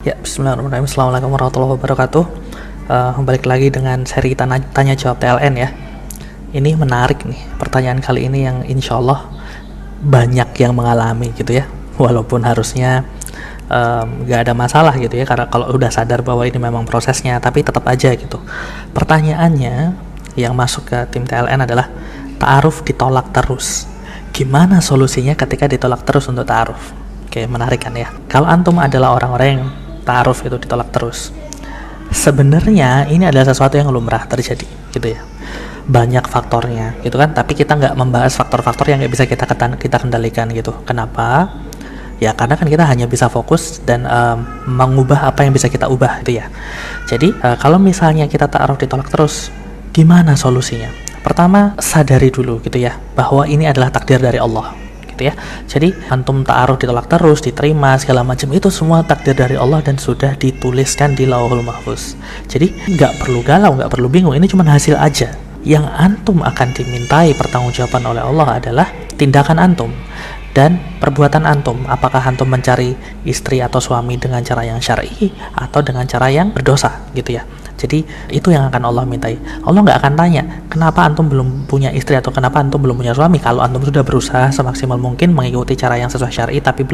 Ya, bismillahirrahmanirrahim. Assalamualaikum warahmatullahi wabarakatuh. Balik lagi dengan seri tanya jawab TLN ya. Ini menarik nih, pertanyaan kali ini yang insya Allah banyak yang mengalami gitu ya. Walaupun harusnya gak ada masalah gitu ya, karena kalau udah sadar bahwa ini memang prosesnya, tapi tetap aja gitu. Pertanyaannya yang masuk ke tim TLN adalah ta'aruf ditolak terus. Gimana solusinya ketika ditolak terus untuk ta'aruf? Oke, menarik kan ya. Kalau antum adalah orang-orang yang ta'aruf itu ditolak terus, sebenarnya ini adalah sesuatu yang lumrah terjadi gitu ya, banyak faktornya gitu kan, tapi kita nggak membahas faktor-faktor yang nggak bisa kita kendalikan gitu. Kenapa? Ya karena kan kita hanya bisa fokus dan mengubah apa yang bisa kita ubah gitu ya. Jadi kalau misalnya kita ta'aruf ditolak terus, gimana solusinya? Pertama, sadari dulu gitu ya bahwa ini adalah takdir dari Allah ya. Jadi antum ta'aruf ditolak terus, diterima segala macam, itu semua takdir dari Allah dan sudah dituliskan di Lauhul Mahfuz. Jadi nggak perlu galau, nggak perlu bingung, ini cuma hasil aja. Yang antum akan dimintai pertanggungjawaban oleh Allah adalah tindakan antum dan perbuatan antum. Apakah antum mencari istri atau suami dengan cara yang syar'i atau dengan cara yang berdosa gitu ya. Jadi itu yang akan Allah mintai. Allah nggak akan tanya kenapa antum belum punya istri atau kenapa antum belum punya suami. Kalau antum sudah berusaha semaksimal mungkin mengikuti cara yang sesuai syar'i tapi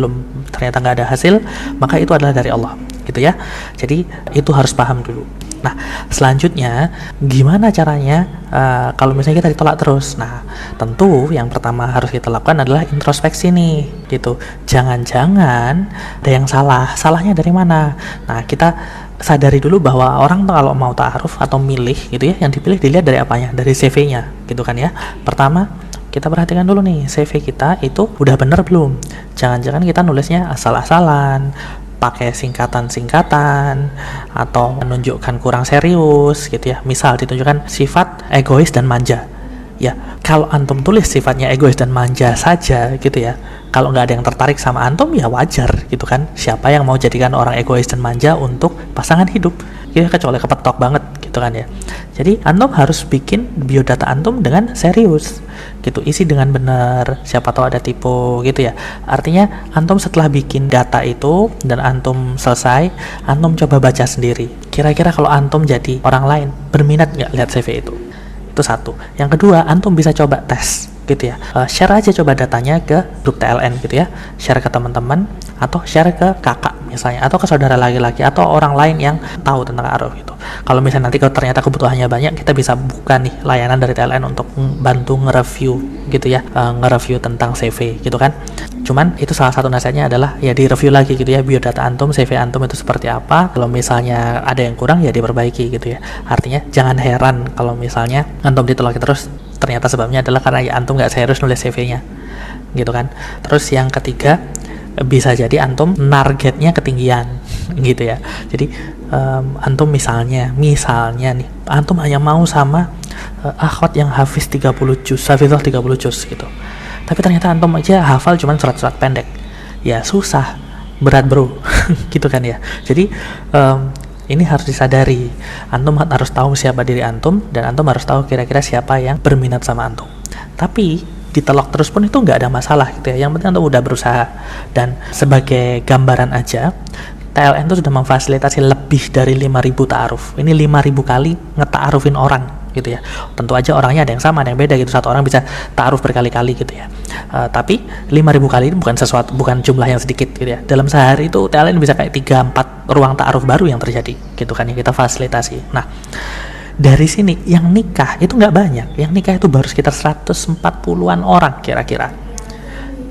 ternyata nggak ada hasil, maka itu adalah dari Allah gitu ya. Jadi itu harus paham dulu. Nah selanjutnya gimana caranya kalau misalnya kita ditolak terus? Nah tentu yang pertama harus kita lakukan adalah introspeksi nih gitu. Jangan-jangan ada yang salahnya dari mana? Nah kita sadari dulu bahwa orang tuh kalau mau ta'aruf atau milih gitu ya, yang dipilih dilihat dari apanya, dari CV-nya gitu kan ya. Pertama kita perhatikan dulu nih, CV kita itu udah bener belum? Jangan-jangan kita nulisnya asal-asalan, pakai singkatan-singkatan, atau menunjukkan kurang serius gitu ya. Misal ditunjukkan sifat egois dan manja. Ya, kalau antum tulis sifatnya egois dan manja saja gitu ya, kalau nggak ada yang tertarik sama antum ya wajar gitu kan. Siapa yang mau jadikan orang egois dan manja untuk pasangan hidup? Ya kecuali kepetok banget gitu kan ya. Jadi antum harus bikin biodata antum dengan serius gitu, isi dengan benar, siapa tahu ada tipe gitu ya. Artinya antum setelah bikin data itu dan antum selesai, antum coba baca sendiri. Kira-kira kalau antum jadi orang lain, berminat nggak lihat CV itu? Itu satu. Yang kedua, antum bisa coba tes gitu ya. Share aja coba datanya ke grup TLN gitu ya. Share ke teman-teman atau share ke kakak misalnya, atau ke saudara laki-laki atau orang lain yang tahu tentang ta'aruf gitu. Kalau misalnya nanti kalau ternyata kebutuhannya banyak, kita bisa buka nih layanan dari TLN untuk bantu nge-review gitu ya, nge-review tentang CV gitu kan. Cuman itu salah satu nasihatnya adalah ya di-review lagi gitu ya, biodata antum, CV antum itu seperti apa. Kalau misalnya ada yang kurang ya diperbaiki gitu ya. Artinya jangan heran kalau misalnya antum ditolak terus, ternyata sebabnya adalah karena ya antum nggak serius nulis CV-nya gitu kan. Terus yang ketiga, bisa jadi antum targetnya ketinggian gitu ya. Jadi antum misalnya nih, antum hanya mau sama akhwat yang hafiz 30 juz, hafizah 30 juz gitu. Tapi ternyata antum aja hafal cuma surat-surat pendek. Ya susah, berat bro gitu kan ya. Jadi ini harus disadari. Antum harus tahu siapa diri antum, dan antum harus tahu kira-kira siapa yang berminat sama antum. Tapi ditolak terus pun itu nggak ada masalah gitu ya. Yang penting antum udah berusaha. Dan sebagai gambaran aja, TLN itu sudah memfasilitasi lebih dari 5.000 ta'aruf. Ini 5.000 kali ngeta'arufin orang gitu ya. Tentu aja orangnya ada yang sama, ada yang beda gitu. Satu orang bisa ta'aruf berkali-kali gitu ya. Tapi 5.000 kali ini bukan jumlah yang sedikit gitu ya. Dalam sehari itu TLN bisa kayak 3-4 ruang ta'aruf baru yang terjadi gitu kan, yang kita fasilitasi. Nah dari sini yang nikah itu nggak banyak, yang nikah itu baru sekitar 140-an orang kira-kira.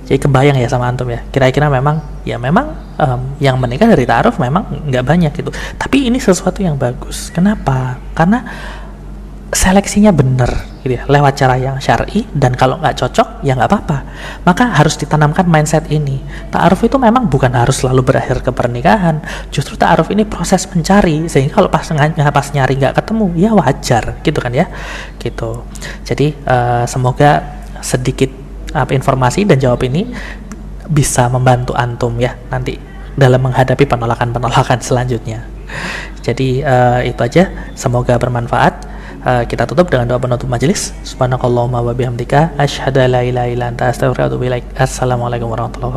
Jadi kebayang ya sama antum ya, kira-kira memang yang menikah dari ta'aruf memang nggak banyak gitu. Tapi ini sesuatu yang bagus. Kenapa? Karena seleksinya benar gitu ya, lewat cara yang syar'i, dan kalau nggak cocok ya nggak apa-apa. Maka harus ditanamkan mindset ini. Ta'aruf itu memang bukan harus selalu berakhir ke pernikahan. Justru ta'aruf ini proses mencari, sehingga kalau pas nyari nggak ketemu ya wajar gitu kan ya gitu. Jadi semoga sedikit informasi dan jawab ini bisa membantu antum ya nanti dalam menghadapi penolakan selanjutnya. Jadi itu aja, semoga bermanfaat. Kita tutup dengan doa penutup majelis. Subhanakallahumma wa bihamdika asyhadu an la ilaha illa anta astaghfiruka wa atubu ilaik. Assalamualaikum warahmatullahi wabarakatuh.